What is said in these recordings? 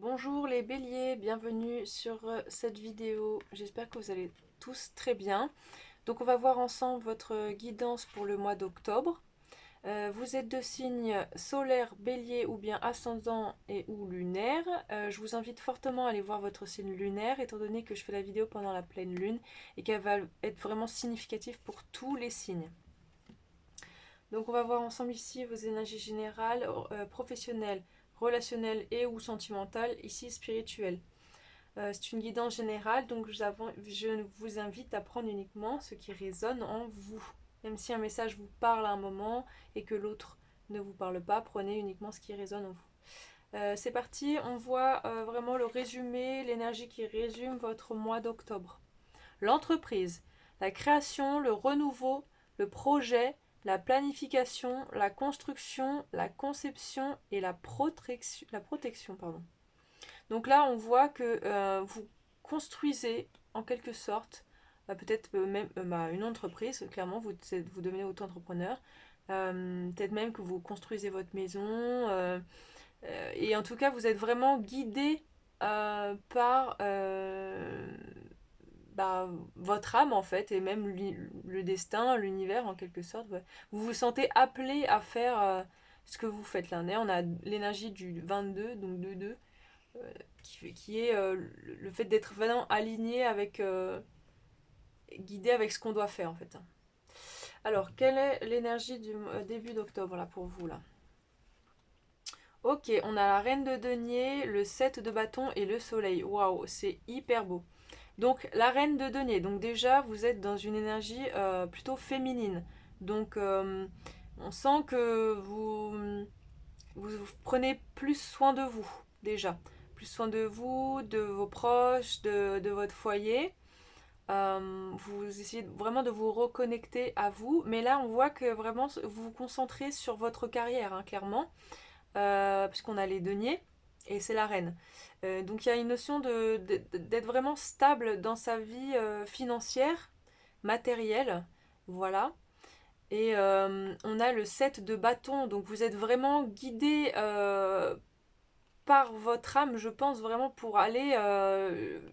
Bonjour les béliers, bienvenue sur cette vidéo. J'espère que vous allez tous très bien. Donc on va voir ensemble votre guidance pour le mois d'octobre. Vous êtes de signe solaire, bélier ou bien ascendant et ou lunaire. Je vous invite fortement à aller voir votre signe lunaire étant donné que je fais la vidéo pendant la pleine lune et qu'elle va être vraiment significative pour tous les signes. Donc on va voir ensemble ici vos énergies générales, professionnelles, relationnelles et ou sentimentales, ici spirituelles. C'est une guidance générale, donc je vous invite à prendre uniquement ce qui résonne en vous. Même si un message vous parle à un moment et que l'autre ne vous parle pas, prenez uniquement ce qui résonne en vous. C'est parti, on voit vraiment le résumé, l'énergie qui résume votre mois d'octobre. L'entreprise, la création, le renouveau, le projet, la planification, la construction, la conception et la protection. Donc là, on voit que vous construisez en quelque sorte, peut-être même une entreprise, clairement, vous devenez auto-entrepreneur. Peut-être même que vous construisez votre maison. Et en tout cas, vous êtes vraiment guidé par votre âme en fait, et même le destin, l'univers en quelque sorte. Ouais. Vous vous sentez appelé à faire ce que vous faites là. On a l'énergie du 22, donc 2-2, qui est le fait d'être vraiment aligné avec, guidé avec ce qu'on doit faire en fait. Alors, quelle est l'énergie du début d'octobre là pour vous là? Ok, on a la reine de denier, le 7 de bâton et le soleil. Waouh, c'est hyper beau. Donc la reine de denier, donc déjà vous êtes dans une énergie plutôt féminine. Donc on sent que vous prenez plus soin de vous déjà. Plus soin de vous, de vos proches, de votre foyer. Vous essayez vraiment de vous reconnecter à vous. Mais là on voit que vraiment vous vous concentrez sur votre carrière, hein, clairement. Puisqu'on a les deniers et c'est la reine. Donc il y a une notion d'être vraiment stable dans sa vie financière, matérielle, voilà. Et on a le 7 de bâton, donc vous êtes vraiment guidé par votre âme, je pense, vraiment pour aller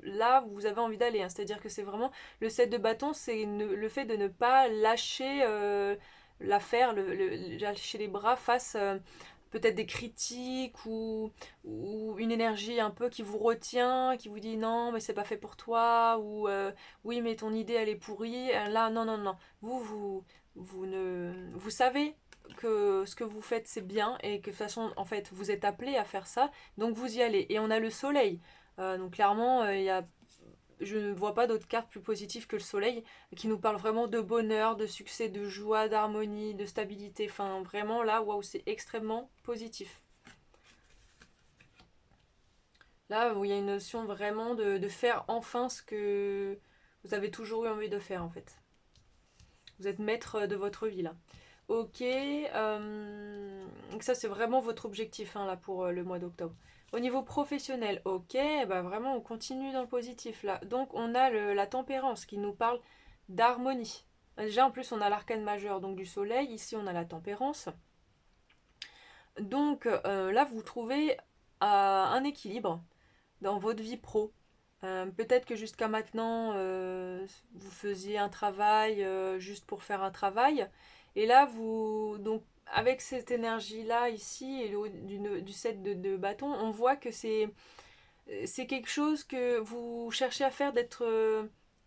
là où vous avez envie d'aller, hein. C'est-à-dire que c'est vraiment le 7 de bâton, c'est le fait de ne pas lâcher l'affaire, lâcher les bras face peut-être des critiques ou une énergie un peu qui vous retient, qui vous dit non mais c'est pas fait pour toi, ou oui mais ton idée elle est pourrie. Là non non non, vous savez que ce que vous faites c'est bien et que de toute façon en fait vous êtes appelé à faire ça, donc vous y allez. Et on a le soleil. Donc clairement je ne vois pas d'autres cartes plus positives que le soleil, qui nous parle vraiment de bonheur, de succès, de joie, d'harmonie, de stabilité. Enfin vraiment là, waouh, c'est extrêmement positif. Là où il y a une notion vraiment de faire enfin ce que vous avez toujours eu envie de faire en fait. Vous êtes maître de votre vie là. Ok, donc ça c'est vraiment votre objectif, hein, là pour le mois d'octobre. Au niveau professionnel, ok, bah vraiment on continue dans le positif là. Donc on a la tempérance qui nous parle d'harmonie. Déjà en plus on a l'arcane majeur donc du soleil, ici on a la tempérance. Donc là vous trouvez un équilibre dans votre vie pro. Peut-être que jusqu'à maintenant, vous faisiez un travail juste pour faire un travail. Et là, donc, avec cette énergie-là, ici, et du set de bâton, on voit que c'est quelque chose que vous cherchez à faire, d'être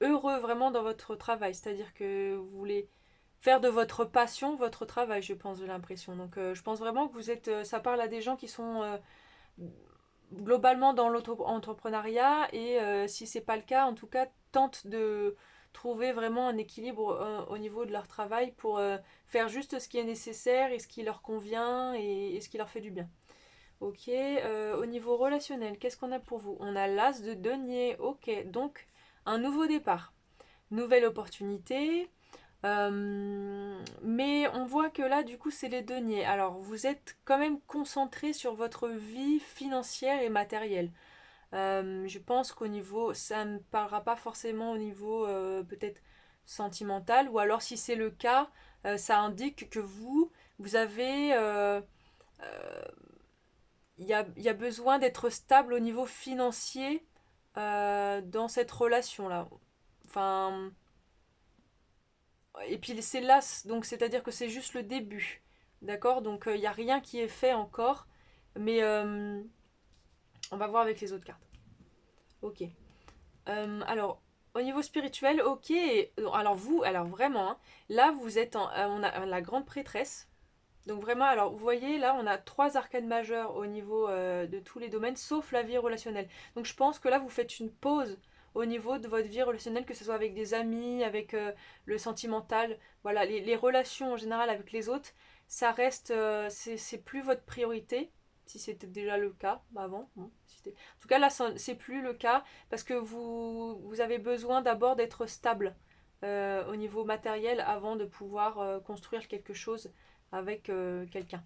heureux vraiment dans votre travail. C'est-à-dire que vous voulez faire de votre passion votre travail, je pense, de l'impression. Donc, je pense vraiment que vous êtes. Ça parle à des gens qui sont globalement dans l'entrepreneuriat, et si c'est pas le cas, en tout cas tentent de trouver vraiment un équilibre au niveau de leur travail pour faire juste ce qui est nécessaire et ce qui leur convient et ce qui leur fait du bien. Ok, au niveau relationnel, qu'est-ce qu'on a pour vous? On a l'as de denier, ok, donc un nouveau départ, nouvelle opportunité, mais on voit que là, du coup, c'est les deniers. Alors, vous êtes quand même concentré sur votre vie financière et matérielle. Je pense qu'au niveau, ça ne parlera pas forcément au niveau peut-être sentimental, ou alors si c'est le cas, ça indique que vous avez il y a besoin d'être stable au niveau financier dans cette relation-là. Enfin, et puis c'est là, donc c'est-à-dire que c'est juste le début. D'accord? Donc il n'y a rien qui est fait encore. Mais on va voir avec les autres cartes. Ok. Alors, au niveau spirituel, ok. Alors vous, alors vraiment, hein, là vous êtes on a la grande prêtresse. Donc vraiment, alors vous voyez, là on a trois arcanes majeures au niveau de tous les domaines, sauf la vie relationnelle. Donc je pense que là vous faites une pause au niveau de votre vie relationnelle, que ce soit avec des amis, avec le sentimental. Voilà, les relations en général avec les autres, ça reste, c'est plus votre priorité. Si c'était déjà le cas avant. Bon, en tout cas là, c'est plus le cas parce que vous avez besoin d'abord d'être stable au niveau matériel avant de pouvoir construire quelque chose avec quelqu'un.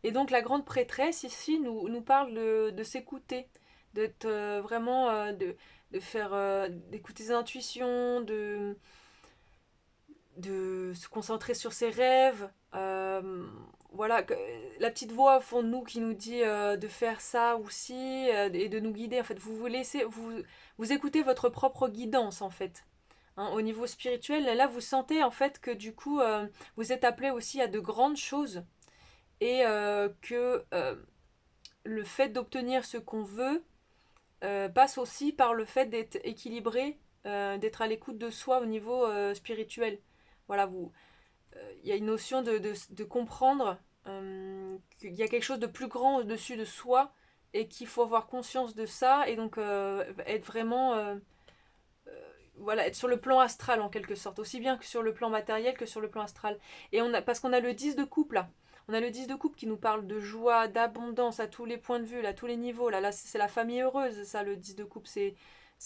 Et donc la grande prêtresse ici nous parle de s'écouter, d'être vraiment, de faire, d'écouter ses intuitions, de se concentrer sur ses rêves. Voilà, la petite voix au fond de nous qui nous dit de faire ça aussi et de nous guider. En fait, vous laissez, vous écoutez votre propre guidance en fait. Hein, au niveau spirituel, là vous sentez en fait que du coup vous êtes appelé aussi à de grandes choses et que le fait d'obtenir ce qu'on veut passe aussi par le fait d'être équilibré, d'être à l'écoute de soi au niveau spirituel. Voilà, il y a une notion de comprendre qu'il y a quelque chose de plus grand au-dessus de soi et qu'il faut avoir conscience de ça et donc être vraiment voilà, être sur le plan astral en quelque sorte, aussi bien que sur le plan matériel que sur le plan astral. Et parce qu'on a le 10 de coupe là. On a le 10 de coupe qui nous parle de joie, d'abondance à tous les points de vue, là, à tous les niveaux. Là c'est la famille heureuse, ça, le 10 de coupe. C'est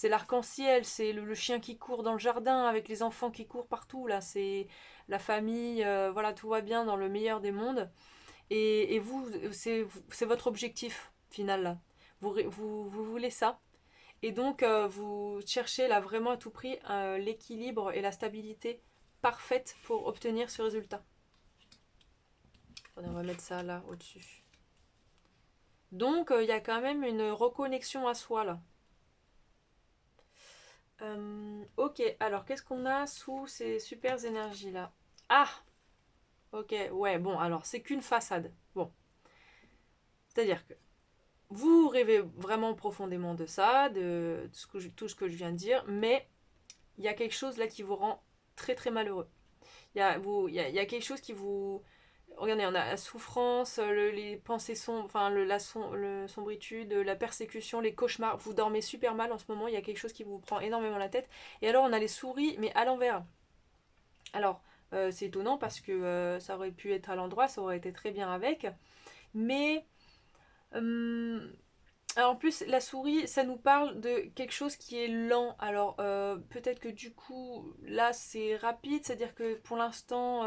l'arc-en-ciel, c'est le chien qui court dans le jardin avec les enfants qui courent partout. Là, c'est la famille, voilà, tout va bien dans le meilleur des mondes. Et vous, c'est votre objectif final là. Vous voulez ça. Et donc, vous cherchez là vraiment à tout prix l'équilibre et la stabilité parfaite pour obtenir ce résultat. On va mettre ça là au-dessus. Donc, il y a quand même une reconnexion à soi là. Ok, alors qu'est-ce qu'on a sous ces super énergies là? Ah, ok, ouais, bon, alors c'est qu'une façade. Bon, c'est-à-dire que vous rêvez vraiment profondément de ça, de tout ce que je viens de dire, mais il y a quelque chose là qui vous rend très très malheureux. Il y a quelque chose qui vous... Regardez, on a la souffrance, les pensées sombres, enfin le sombritude, la persécution, les cauchemars. Vous dormez super mal en ce moment, il y a quelque chose qui vous prend énormément la tête. Et alors on a les souris, mais à l'envers. Alors, c'est étonnant parce que ça aurait pu être à l'endroit, ça aurait été très bien avec. Mais... alors en plus, la souris, ça nous parle de quelque chose qui est lent. Alors peut-être que du coup, là c'est rapide, c'est-à-dire que pour l'instant,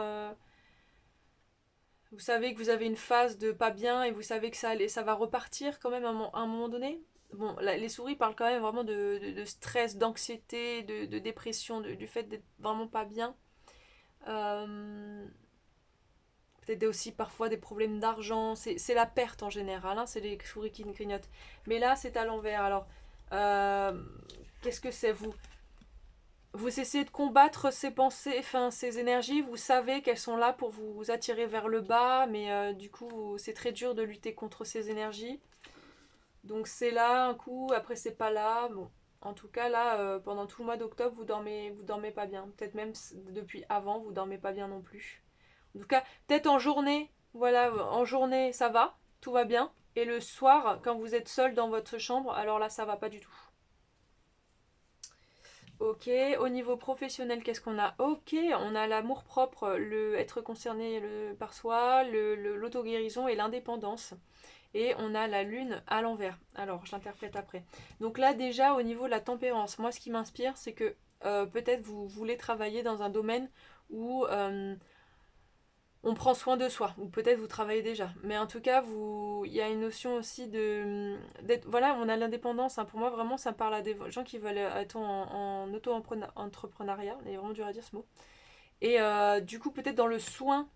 vous savez que vous avez une phase de pas bien et vous savez que ça va repartir quand même à un moment donné. Bon, les souris parlent quand même vraiment de stress, d'anxiété, de dépression, du fait d'être vraiment pas bien. Euh, Peut-être aussi parfois des problèmes d'argent. C'est la perte en général, hein, c'est les souris qui grignotent. Mais là, c'est à l'envers. Alors, euh, qu'est-ce que c'est vous essayez de combattre ces pensées, enfin ces énergies, vous savez qu'elles sont là pour vous attirer vers le bas, mais du coup c'est très dur de lutter contre ces énergies. Donc c'est là un coup, après c'est pas là. Bon, en tout cas là, pendant tout le mois d'octobre, vous dormez pas bien. Peut-être même depuis avant, vous dormez pas bien non plus. En tout cas, peut-être en journée, voilà, en journée ça va, tout va bien. Et le soir, quand vous êtes seul dans votre chambre, alors là ça va pas du tout. Ok, au niveau professionnel, qu'est-ce qu'on a? Ok, on a l'amour propre, le être concerné par soi, l'auto-guérison et l'indépendance. Et on a la lune à l'envers. Alors, je l'interprète après. Donc là, déjà, au niveau de la tempérance, moi, ce qui m'inspire, c'est que peut-être vous voulez travailler dans un domaine où on prend soin de soi, ou peut-être vous travaillez déjà. Mais en tout cas, il y a une notion aussi voilà, on a l'indépendance. Hein. Pour moi, vraiment, ça parle à des gens qui veulent être en auto-entrepreneuriat. Il est vraiment dur à dire ce mot. Et du coup, peut-être dans le soin.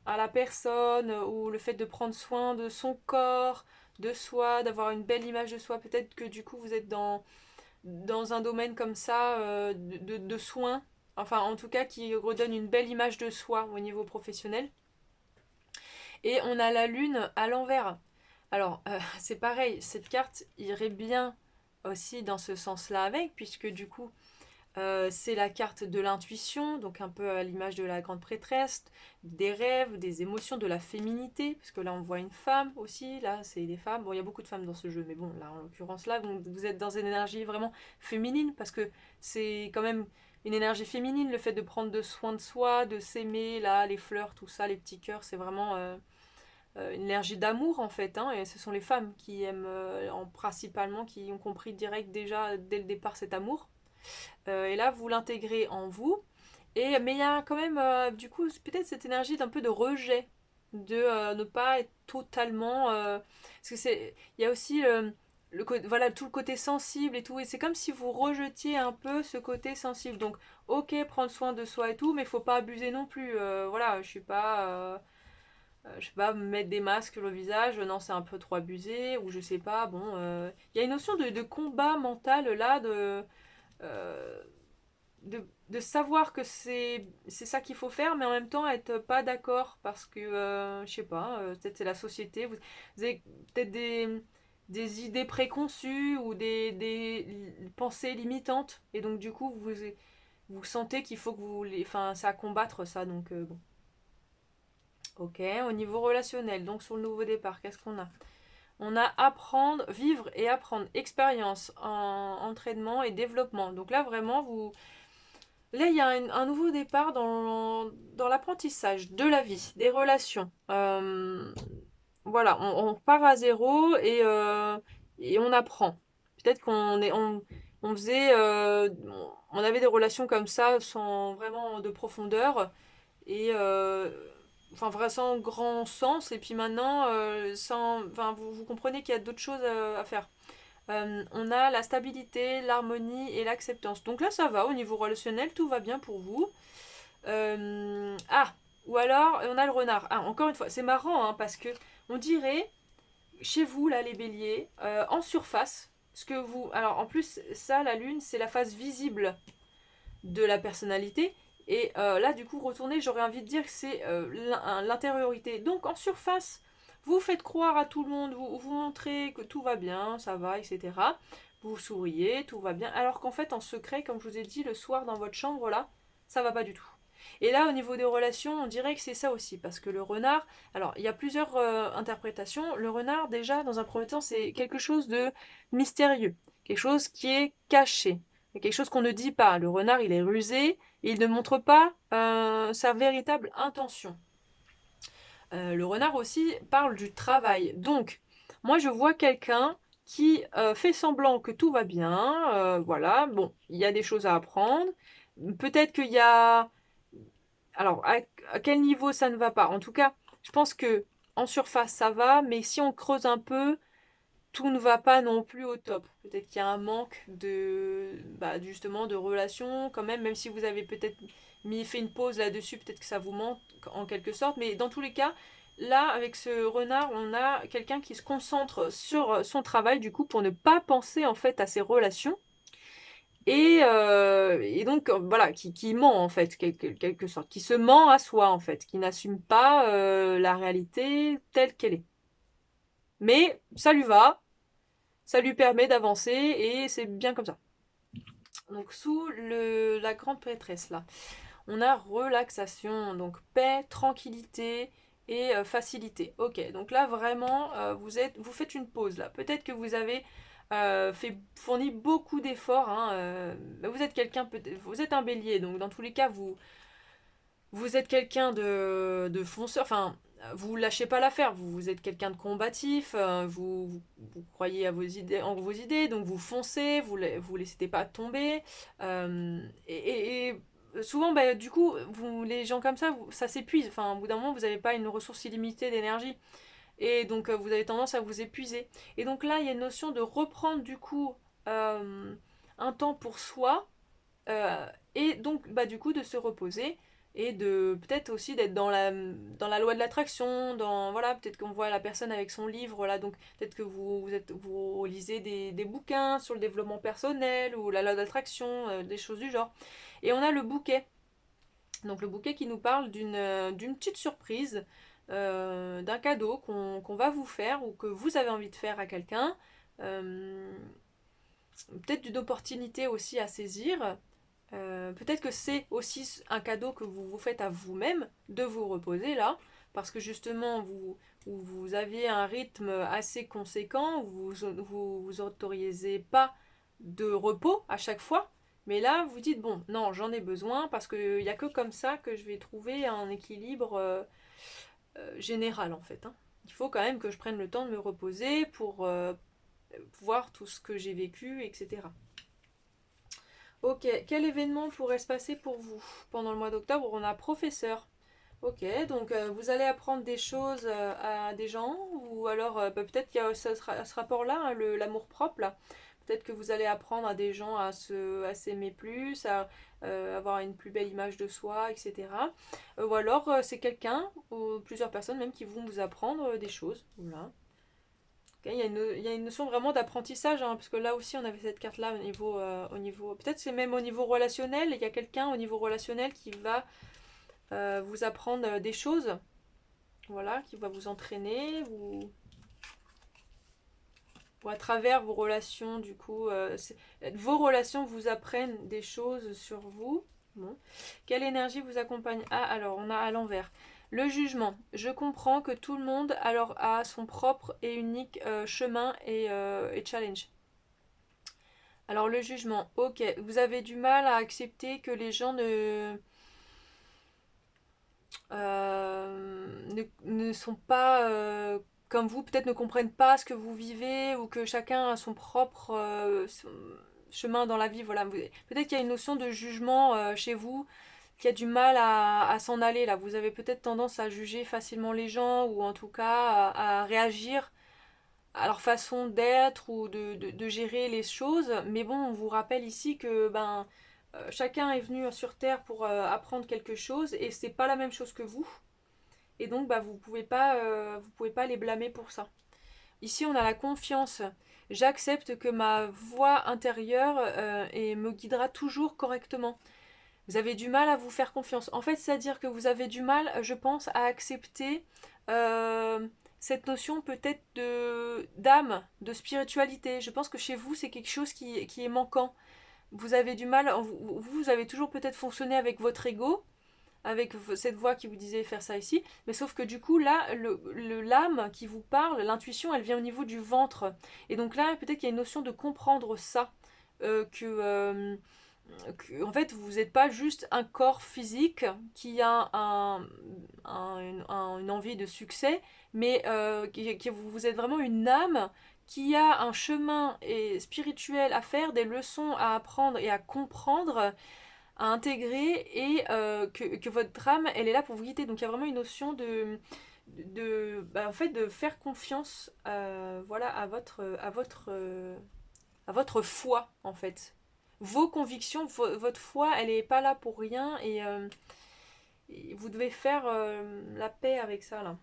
à la personne, ou le fait de prendre soin de son corps, de soi, d'avoir une belle image de soi. Peut-être que du coup vous êtes dans un domaine comme ça de soins, enfin en tout cas qui redonne une belle image de soi au niveau professionnel. Et on a la lune à l'envers. Alors c'est pareil, cette carte irait bien aussi dans ce sens-là avec, puisque du coup c'est la carte de l'intuition, donc un peu à l'image de la grande prêtresse, des rêves, des émotions, de la féminité, parce que là on voit une femme aussi, là c'est des femmes, bon il y a beaucoup de femmes dans ce jeu, mais bon là en l'occurrence là, vous êtes dans une énergie vraiment féminine, parce que c'est quand même une énergie féminine, le fait de prendre soin de soi, de s'aimer, là les fleurs, tout ça, les petits cœurs, c'est vraiment une énergie d'amour en fait, hein, et ce sont les femmes qui aiment principalement, qui ont compris direct déjà dès le départ cet amour. Et là, vous l'intégrez en vous. Mais il y a quand même, du coup, peut-être cette énergie d'un peu de rejet, de ne pas être totalement. Parce que il y a aussi voilà, tout le côté sensible et tout. Et c'est comme si vous rejetiez un peu ce côté sensible. Donc, ok, prendre soin de soi et tout, mais il faut pas abuser non plus. Voilà, je sais pas, mettre des masques sur le visage, non, c'est un peu trop abusé. Ou je sais pas, bon. Il y a une notion de combat mental là, euh, de savoir que c'est ça qu'il faut faire, mais en même temps être pas d'accord parce que, je sais pas, peut-être c'est la société, vous avez peut-être des idées préconçues ou des pensées limitantes, et donc du coup vous sentez qu'il faut que enfin, c'est à combattre ça, donc bon. Ok, au niveau relationnel, donc sur le nouveau départ, qu'est-ce qu'on a? On a apprendre, vivre et apprendre, expérience, entraînement et développement. Donc là vraiment là, il y a un nouveau départ dans l'apprentissage de la vie, des relations. Voilà, on part à zéro et on apprend. Peut-être on faisait, on avait des relations comme ça sans vraiment de profondeur et enfin vraiment sans grand sens. Et puis maintenant, enfin vous comprenez qu'il y a d'autres choses à faire. On a la stabilité, l'harmonie et l'acceptance. Donc là, ça va, au niveau relationnel, tout va bien pour vous. Ah, ou alors, on a le renard. Ah, encore une fois, c'est marrant, hein, parce que on dirait, chez vous, là, les béliers, en surface, ce que vous... Alors, en plus, ça, la lune, c'est la face visible de la personnalité. Et là, du coup, retourner, j'aurais envie de dire que c'est l'intériorité. Donc, en surface, vous faites croire à tout le monde, vous montrez que tout va bien, ça va, etc. Vous souriez, tout va bien. Alors qu'en fait, en secret, comme je vous ai dit, le soir dans votre chambre, là, ça va pas du tout. Et là, au niveau des relations, on dirait que c'est ça aussi, parce que le renard, alors il y a plusieurs interprétations. Le renard, déjà, dans un premier temps, c'est quelque chose de mystérieux, quelque chose qui est caché, quelque chose qu'on ne dit pas. Le renard, il est rusé, et il ne montre pas sa véritable intention. Le renard aussi parle du travail. Donc, moi, je vois quelqu'un qui fait semblant que tout va bien. Voilà, bon, il y a des choses à apprendre. Peut-être qu'il y a... Alors, à quel niveau ça ne va pas? En tout cas, je pense que en surface, ça va, mais si on creuse un peu, tout ne va pas non plus au top. Peut-être qu'il y a un manque justement, de relations quand même, même si vous avez peut-être fait une pause là-dessus, peut-être que ça vous manque en quelque sorte. Mais dans tous les cas, là, avec ce renard, on a quelqu'un qui se concentre sur son travail, du coup, pour ne pas penser en fait à ses relations. Et donc, voilà, qui ment en fait, quelque sorte, qui se ment à soi en fait, qui n'assume pas la réalité telle qu'elle est. Mais ça lui va, ça lui permet d'avancer et c'est bien comme ça. Donc sous la grande prêtresse là, on a relaxation, donc paix, tranquillité et facilité. Ok, donc là vraiment vous faites une pause là. Peut-être que vous avez fourni beaucoup d'efforts, hein, mais vous êtes vous êtes un bélier, donc dans tous les cas vous êtes quelqu'un de fonceur, enfin, vous lâchez pas l'affaire, vous êtes quelqu'un de combatif, vous croyez à en vos idées, donc vous foncez, vous laissez pas tomber. Et souvent, bah, du coup, les gens comme ça, ça s'épuise. Enfin, au bout d'un moment, vous n'avez pas une ressource illimitée d'énergie. Et donc, vous avez tendance à vous épuiser. Et donc là, il y a une notion de reprendre, du coup, un temps pour soi, et donc, bah, du coup, de se reposer et de peut-être aussi d'être dans la loi de l'attraction, dans voilà, peut-être qu'on voit la personne avec son livre là, donc peut-être que vous lisez des bouquins sur le développement personnel ou la loi de l'attraction, des choses du genre. Et on a le bouquet. Donc le bouquet qui nous parle d'une petite surprise, d'un cadeau qu'on va vous faire ou que vous avez envie de faire à quelqu'un. Euh, Peut-être d'une opportunité aussi à saisir. Peut-être que c'est aussi un cadeau que vous vous faites à vous-même de vous reposer là, parce que justement vous aviez un rythme assez conséquent, vous autorisez pas de repos à chaque fois, mais là vous dites bon non j'en ai besoin parce qu'il n'y a que comme ça que je vais trouver un équilibre général en fait. Hein. Il faut quand même que je prenne le temps de me reposer pour voir tout ce que j'ai vécu, etc. Ok, quel événement pourrait se passer pour vous pendant le mois d'octobre? On a professeur. Ok, donc vous allez apprendre des choses à des gens ou alors peut-être qu'il y a ce rapport-là, hein, l'amour-propre là. Peut-être que vous allez apprendre à des gens à s'aimer plus, à avoir une plus belle image de soi, etc. Ou alors c'est quelqu'un ou plusieurs personnes même qui vont vous apprendre des choses. Voilà. Ok, il y a une notion vraiment d'apprentissage, hein, parce que là aussi on avait cette carte-là au niveau, peut-être c'est même au niveau relationnel, il y a quelqu'un au niveau relationnel qui va vous apprendre des choses, voilà, qui va vous entraîner, ou à travers vos relations, du coup, vos relations vous apprennent des choses sur vous. Bon. Quelle énergie vous accompagne? Ah, alors on a à l'envers. Le jugement. Je comprends que tout le monde alors a son propre et unique chemin et challenge. Alors le jugement, ok, vous avez du mal à accepter que les gens ne sont pas comme vous, peut-être ne comprennent pas ce que vous vivez ou que chacun a son propre chemin dans la vie. Voilà. Peut-être qu'il y a une notion de jugement chez vous qui a du mal à s'en aller là. Vous avez peut-être tendance à juger facilement les gens ou en tout cas à réagir à leur façon d'être ou de gérer les choses. Mais bon, on vous rappelle ici que chacun est venu sur Terre pour apprendre quelque chose et c'est pas la même chose que vous. Et donc vous pouvez pas les blâmer pour ça. Ici on a la confiance. J'accepte que ma voix intérieure me guidera toujours correctement. Vous avez du mal à vous faire confiance. En fait, c'est-à-dire que vous avez du mal, je pense, à accepter euh, cette notion peut-être de d'âme, de spiritualité. Je pense que chez vous, c'est quelque chose qui est manquant. Vous avez du mal, vous avez toujours peut-être fonctionné avec votre ego, avec cette voix qui vous disait faire ça ici, mais sauf que du coup là, l'âme qui vous parle, l'intuition, elle vient au niveau du ventre. Et donc là, peut-être qu'il y a une notion de comprendre ça, en fait, vous n'êtes pas juste un corps physique qui a une envie de succès, mais vous êtes vraiment une âme qui a un chemin spirituel à faire, des leçons à apprendre et à comprendre, à intégrer, et que votre âme, elle est là pour vous guider. Donc il y a vraiment une notion en fait, de faire confiance voilà, à votre foi, en fait. Vos convictions, votre foi, elle n'est pas là pour rien et vous devez faire la paix avec ça, là.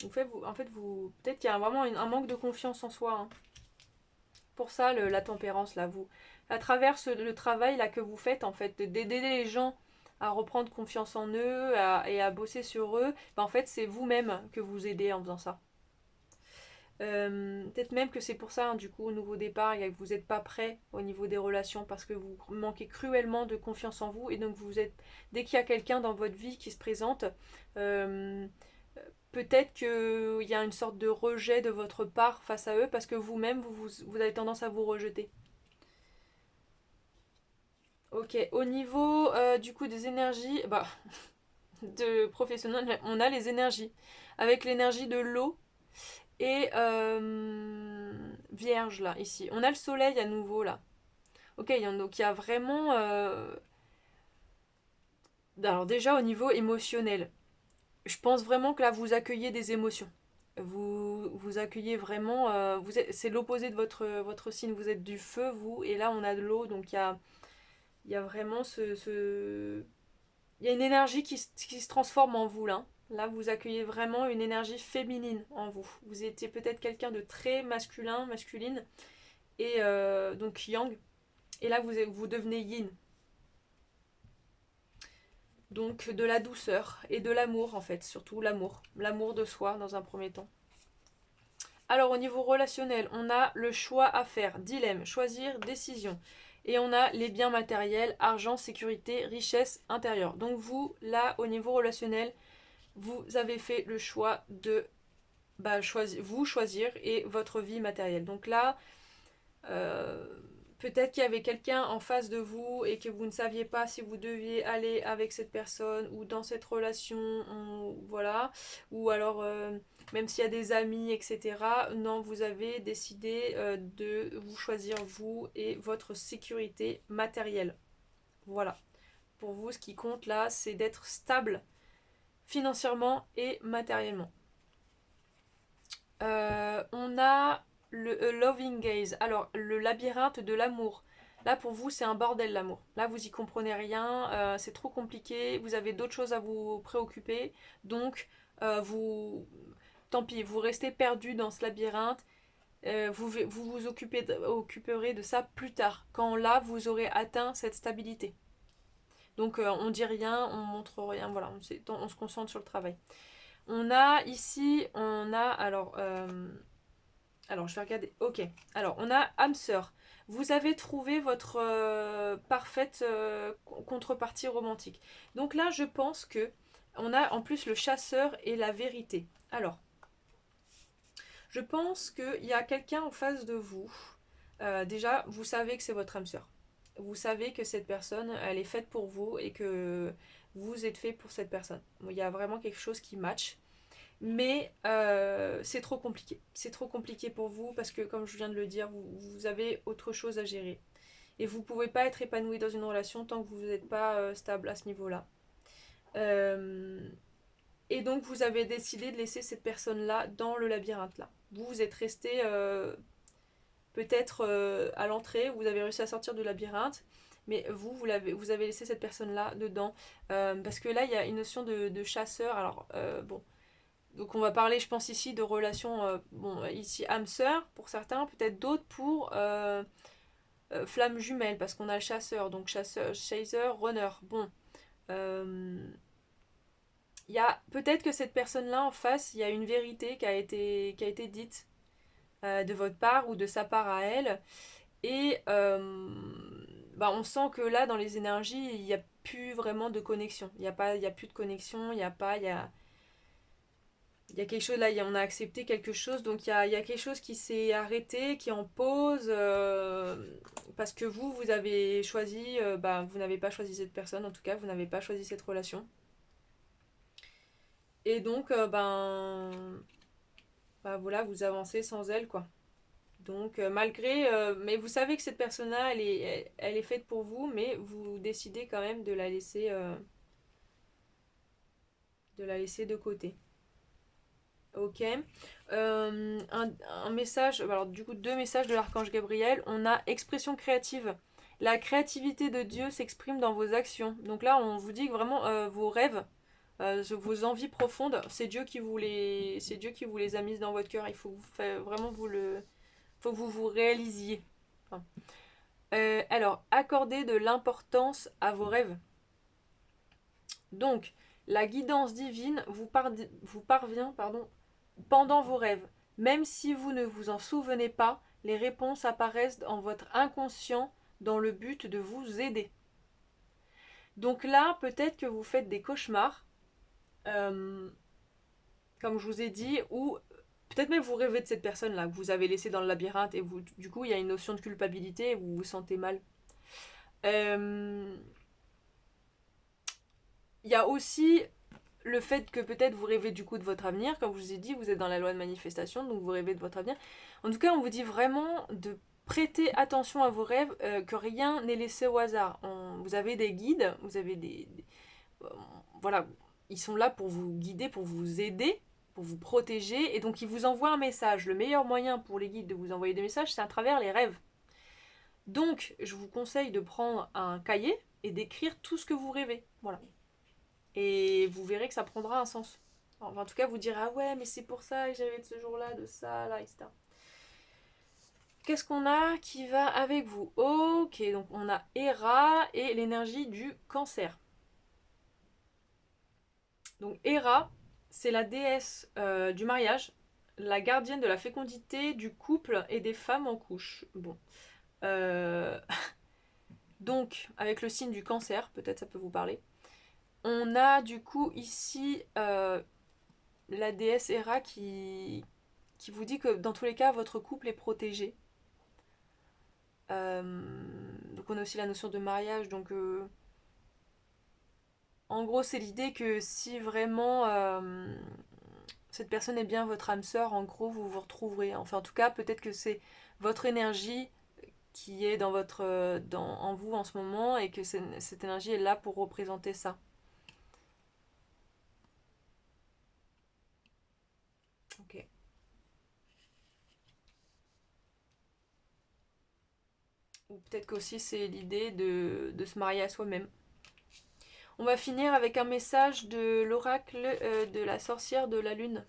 En fait, peut-être qu'il y a vraiment un manque de confiance en soi. Hein. Pour ça, la tempérance, là, à travers le travail là, que vous faites, en fait, d'aider les gens à reprendre confiance en eux et à bosser sur eux, en fait, c'est vous-même que vous aidez en faisant ça. Peut-être même que c'est pour ça, hein, du coup, au nouveau départ, vous n'êtes pas prêt au niveau des relations parce que vous manquez cruellement de confiance en vous et donc dès qu'il y a quelqu'un dans votre vie qui se présente, euh, peut-être qu'il y a une sorte de rejet de votre part face à eux parce que vous-même, vous avez tendance à vous rejeter. Ok, au niveau du coup des énergies, de professionnels, on a les énergies. Avec l'énergie de l'eau, et vierge là, ici. On a le soleil à nouveau là. Ok, donc il y a vraiment... Alors déjà au niveau émotionnel, je pense vraiment que là vous accueillez des émotions. Vous accueillez vraiment... c'est l'opposé de votre signe, vous êtes du feu, vous, et là on a de l'eau, donc il y a vraiment y a une énergie qui se transforme en vous là. Là, vous accueillez vraiment une énergie féminine en vous. Vous étiez peut-être quelqu'un de très masculin, masculine, et donc yang. Et là, vous devenez yin. Donc de la douceur et de l'amour en fait, surtout l'amour. L'amour de soi dans un premier temps. Alors au niveau relationnel, on a le choix à faire, dilemme, choisir, décision. Et on a les biens matériels, argent, sécurité, richesse intérieure. Donc vous, là, au niveau relationnel, vous avez fait le choix de vous choisir et votre vie matérielle. Donc là, euh, peut-être qu'il y avait quelqu'un en face de vous et que vous ne saviez pas si vous deviez aller avec cette personne ou dans cette relation, voilà. Ou alors, même s'il y a des amis, etc. Non, vous avez décidé de vous choisir vous et votre sécurité matérielle. Voilà. Pour vous, ce qui compte là, c'est d'être stable financièrement et matériellement. On a le Loving Gaze. Alors, le labyrinthe de l'amour. Là, pour vous, c'est un bordel l'amour. Là, vous y comprenez rien, c'est trop compliqué, vous avez d'autres choses à vous préoccuper. Donc, tant pis, vous restez perdu dans ce labyrinthe. Vous occuperez de ça plus tard, quand là, vous aurez atteint cette stabilité. Donc, on dit rien, on montre rien, voilà, on se concentre sur le travail. On a ici, alors, je vais regarder. Ok. Alors, on a âme sœur. Vous avez trouvé votre parfaite contrepartie romantique. Donc là, je pense que on a en plus le chasseur et la vérité. Alors, je pense qu'il y a quelqu'un en face de vous. Déjà, vous savez que c'est votre âme sœur. Vous savez que cette personne, elle est faite pour vous et que vous êtes fait pour cette personne. Bon, il y a vraiment quelque chose qui match. Mais c'est trop compliqué. C'est trop compliqué pour vous parce que, comme je viens de le dire, vous avez autre chose à gérer. Et vous ne pouvez pas être épanoui dans une relation tant que vous n'êtes pas stable à ce niveau-là. Euh, et donc, vous avez décidé de laisser cette personne-là dans le labyrinthe-là. Vous êtes resté peut-être à l'entrée, vous avez réussi à sortir du labyrinthe, mais vous avez laissé cette personne-là dedans. Parce que là, il y a une notion de chasseur. Alors, bon. Donc on va parler, je pense ici de relations, bon ici âme-sœur pour certains, peut-être d'autres pour flamme jumelle, parce qu'on a le chasseur, donc chasseur, chaser, runner. Bon, euh, il y a peut-être que cette personne-là en face, il y a une vérité qui a été dite de votre part ou de sa part à elle, et bah, on sent que là dans les énergies, il n'y a plus vraiment de connexion. Il y a plus de connexion, il y a quelque chose là, on a accepté quelque chose, donc il y a quelque chose qui s'est arrêté, qui est en pause, parce que vous avez choisi, vous n'avez pas choisi cette personne, en tout cas, vous n'avez pas choisi cette relation. Et donc, voilà, vous avancez sans elle, quoi. Donc, mais vous savez que cette personne-là, elle est faite pour vous, mais vous décidez quand même de la laisser de côté. Ok. Un message, alors du coup deux messages de l'archange Gabriel. On a expression créative. La créativité de Dieu s'exprime dans vos actions. Donc là, on vous dit que vraiment vos rêves, vos envies profondes, c'est Dieu qui vous les a mises dans votre cœur. Il faut vraiment faut que vous vous réalisiez. Enfin, alors, accordez de l'importance à vos rêves. Donc, la guidance divine vous parvient, pendant vos rêves. Même si vous ne vous en souvenez pas, les réponses apparaissent dans votre inconscient dans le but de vous aider. Donc là, peut-être que vous faites des cauchemars, euh, comme je vous ai dit, ou peut-être même vous rêvez de cette personne-là que vous avez laissée dans le labyrinthe et du coup, il y a une notion de culpabilité et vous vous sentez mal. Il y a aussi le fait que peut-être vous rêvez du coup de votre avenir, comme je vous ai dit, vous êtes dans la loi de manifestation, donc vous rêvez de votre avenir. En tout cas, on vous dit vraiment de prêter attention à vos rêves, que rien n'est laissé au hasard. Vous avez des guides, vous avez voilà, ils sont là pour vous guider, pour vous aider, pour vous protéger, et donc ils vous envoient un message. Le meilleur moyen pour les guides de vous envoyer des messages, c'est à travers les rêves. Donc, je vous conseille de prendre un cahier et d'écrire tout ce que vous rêvez. Voilà. Et vous verrez que ça prendra un sens. Enfin, en tout cas, vous direz, ah ouais, mais c'est pour ça que j'avais de ce jour-là, de ça, là, etc. Qu'est-ce qu'on a qui va avec vous? Ok, donc on a Héra et l'énergie du cancer. Donc Héra, c'est la déesse du mariage, la gardienne de la fécondité, du couple et des femmes en couche. Bon. Euh, donc, avec le signe du cancer, peut-être ça peut vous parler. On a du coup ici la déesse Héra qui vous dit que dans tous les cas, votre couple est protégé. Donc on a aussi la notion de mariage, donc en gros c'est l'idée que si vraiment cette personne est bien votre âme sœur, en gros vous vous retrouverez. Enfin en tout cas peut-être que c'est votre énergie qui est en vous en ce moment et que cette énergie est là pour représenter ça. Ok. Ou peut-être qu'aussi c'est l'idée de se marier à soi-même. On va finir avec un message de l'oracle de la sorcière de la lune.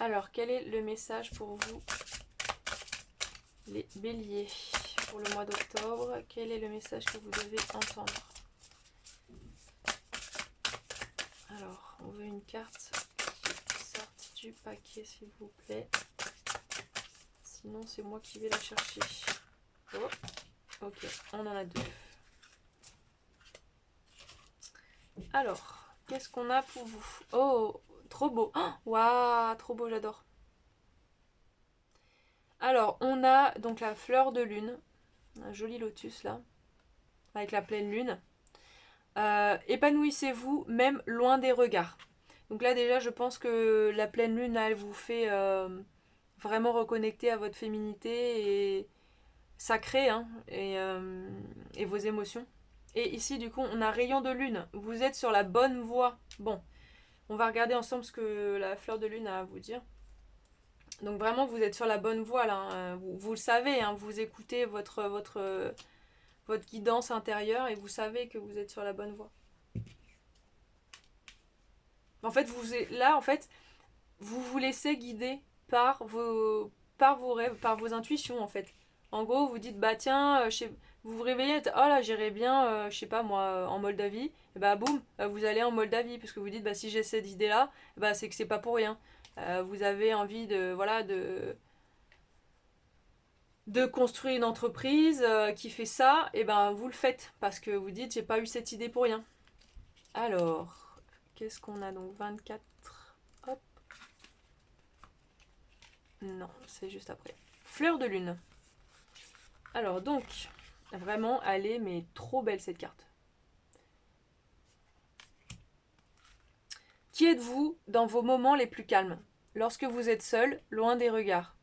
Alors, quel est le message pour vous, les béliers, pour le mois d'octobre? Quel est le message que vous devez entendre? Alors, on veut une carte qui sorte du paquet, s'il vous plaît. Sinon, c'est moi qui vais la chercher. Oh, ok, on en a deux. Alors, qu'est-ce qu'on a pour vous? Oh, trop beau. Waouh, trop beau, j'adore. Alors, on a donc la fleur de lune. Un joli lotus là, avec la pleine lune. Épanouissez-vous même loin des regards. Donc là déjà je pense que la pleine lune elle vous fait vraiment reconnecter à votre féminité et sacrée hein, et vos émotions. Et ici du coup on a rayon de lune, vous êtes sur la bonne voie. Bon, on va regarder ensemble ce que la fleur de lune a à vous dire. Donc vraiment vous êtes sur la bonne voie là, hein. Vous le savez, hein, vous écoutez votre guidance intérieure et vous savez que vous êtes sur la bonne voie. En fait, vous vous laissez guider par vos rêves, par vos intuitions, en fait. En gros, vous dites, bah tiens, vous vous réveillez, oh là, j'irai bien, je sais pas moi, en Moldavie. Et bah boum, vous allez en Moldavie, parce que vous dites, bah si j'ai cette idée-là, bah c'est que c'est pas pour rien. Vous avez envie de construire une entreprise qui fait ça, et ben vous le faites, parce que vous dites, j'ai pas eu cette idée pour rien. Alors, qu'est-ce qu'on a donc 24. Hop. Non, c'est juste après. Fleur de lune. Alors donc, vraiment, elle est mais trop belle cette carte. Qui êtes-vous dans vos moments les plus calmes? Lorsque vous êtes seul, loin des regards.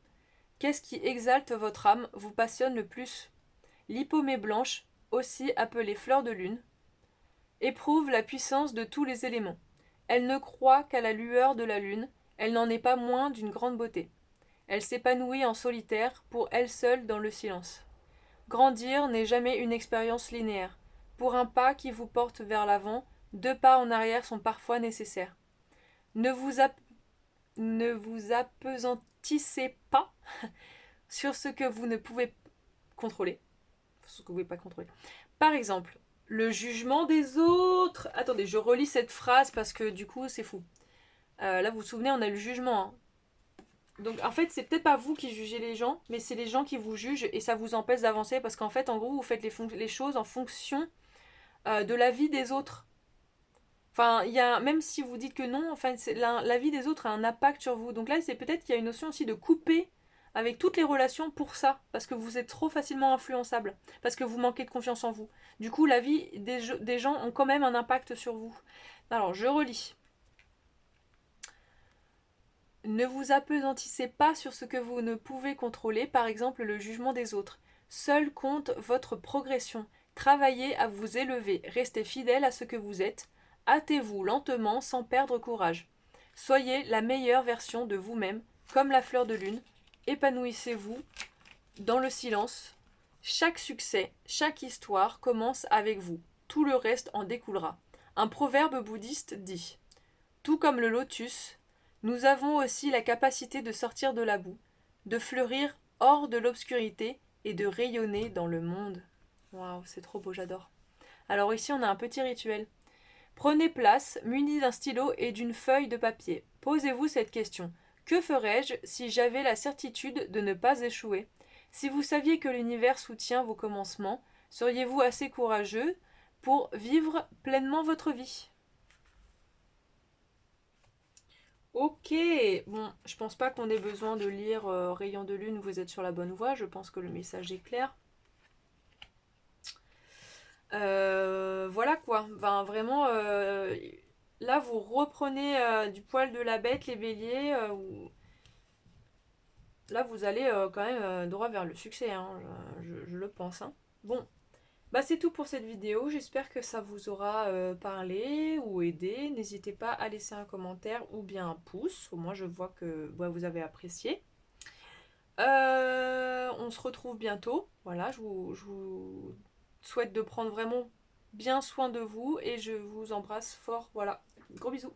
Qu'est-ce qui exalte votre âme, vous passionne le plus? L'hypomée blanche, aussi appelée fleur de lune, éprouve la puissance de tous les éléments. Elle ne croit qu'à la lueur de la lune, elle n'en est pas moins d'une grande beauté. Elle s'épanouit en solitaire, pour elle seule dans le silence. Grandir n'est jamais une expérience linéaire. Pour un pas qui vous porte vers l'avant, 2 pas en arrière sont parfois nécessaires. Ne vous, ne vous appesantissez pas sur ce que vous ne pouvez contrôler. Ce que vous ne pouvez pas contrôler. Par exemple, le jugement des autres. Attendez, je relis cette phrase parce que du coup, c'est fou. Là, vous vous souvenez, on a le jugement. Hein. Donc en fait, c'est peut-être pas vous qui jugez les gens, mais c'est les gens qui vous jugent et ça vous empêche d'avancer parce qu'en fait, en gros, vous faites les choses en fonction de la vie des autres. Enfin, même si vous dites que non, enfin, la vie des autres a un impact sur vous. Donc là, c'est peut-être qu'il y a une notion aussi de couper avec toutes les relations pour ça, parce que vous êtes trop facilement influençable, parce que vous manquez de confiance en vous. Du coup, la vie des gens ont quand même un impact sur vous. Alors, je relis. Ne vous appesantissez pas sur ce que vous ne pouvez contrôler, par exemple le jugement des autres. Seul compte votre progression. Travaillez à vous élever, restez fidèle à ce que vous êtes. Hâtez-vous lentement sans perdre courage. Soyez la meilleure version de vous-même, comme la fleur de lune. Épanouissez-vous dans le silence. Chaque succès, chaque histoire commence avec vous. Tout le reste en découlera. Un proverbe bouddhiste dit: tout comme le lotus, nous avons aussi la capacité de sortir de la boue, de fleurir hors de l'obscurité et de rayonner dans le monde. Waouh, c'est trop beau, j'adore. Alors ici, on a un petit rituel. Prenez place, muni d'un stylo et d'une feuille de papier. Posez-vous cette question. Que ferais-je si j'avais la certitude de ne pas échouer? Si vous saviez que l'univers soutient vos commencements, seriez-vous assez courageux pour vivre pleinement votre vie? Ok, bon, je pense pas qu'on ait besoin de lire Rayon de lune, vous êtes sur la bonne voie, je pense que le message est clair. Voilà quoi, enfin, vraiment, là vous reprenez du poil de la bête les béliers, là vous allez quand même droit vers le succès, hein, je le pense. Hein. Bon, bah c'est tout pour cette vidéo, j'espère que ça vous aura parlé ou aidé. N'hésitez pas à laisser un commentaire ou bien un pouce, au moins je vois que bah, vous avez apprécié. On se retrouve bientôt. Voilà, je vous souhaite de prendre vraiment bien soin de vous et je vous embrasse fort. Voilà, gros bisous.